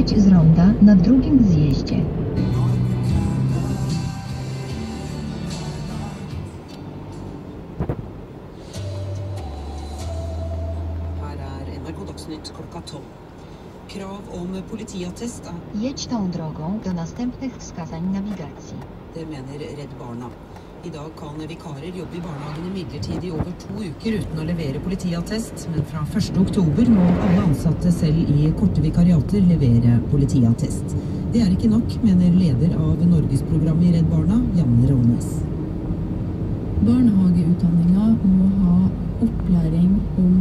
wyjść z ronda na drugim zjeździe. Krav om politiattest. Jedź tą drogą do następnych wskazań nawigacji. Det mener Redd Barna. I dag kan vikarer jobbe i barnehagene midlertidig over 2 uker uten å levere politiattest, men fra 1. oktober må alle ansatte selv i korte vikariater levere politiattest. Det er ikke nok, mener leder av Norgesprogrammet i Redd Barna, Janne Rånes. Barnehageutdanninga må ha opplæring om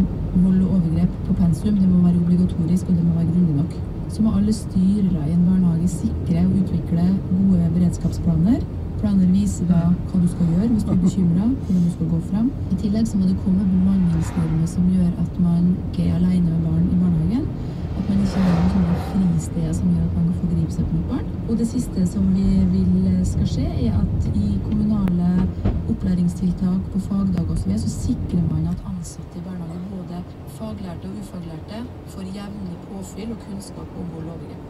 vold og overgrep på pensum. Det må være obligatorisk, og det må være grundig nok. Så må alle styrere i en barnehage sikre og utvikle gode beredskapsplaner. Planer viser hva du skal gjøre hvis du er bekymret, hvordan du skal gå frem. I tillegg så må det komme bemanningsnormer som gjør at man ikke er alene med barn i barnehagen. At man ikke har noen fristeder som gjør at man kan forgripe seg på barn. Og det siste som vi vil skal skje er at i kommunale opplæringstiltak på fagdag og så sikrer man at ansatte i barnehagen, både faglærte og ufaglærte, får jevnlig påfyll og kunnskap om vold og overgrep.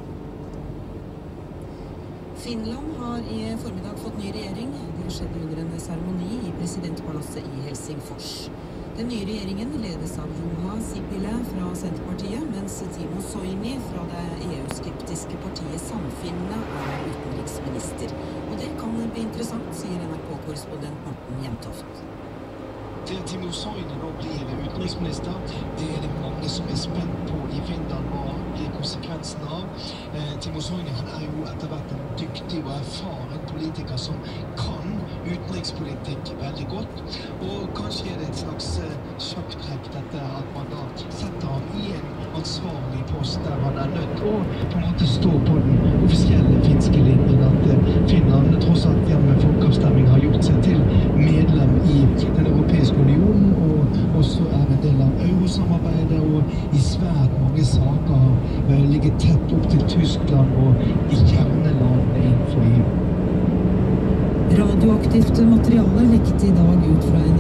Finland har i formiddag fått ny regjering. Det skjedde under en seremoni i presidentpalasset i Helsingfors. Den nye regjeringen ledes av Juha Sipilä fra Senterpartiet, mens Timo Soini fra det EU-skeptiske partiet Samfinnene er utenriksminister. Og det kan bli interessant, sier NRK-korrespondent Morten Jentoft. Til Timo Soini nå blir utenriksminister. Det er det mange som er spent på i Finland. Hva blir konsekvensen av? Timo Soini han er jo etter hvert en dyktig og erfaren politiker som kan utenrikspolitikk veldig godt. Og kanskje er det et slags sjakktrekk dette at man da setter ham i en ansvarlig post der han er nødt til å på en måte stå på den offisielle finske linjen at Finland tross alt gjennom folkeavstemning har gjort seg til medlem i den europeiske unionen, og også er en del av eurosamarbeidet, og i svært mange saker har ligget tett opp til Tyskland og i kjernelandene innenfor EU. Radioaktivt materiale lekket i dag ut fra en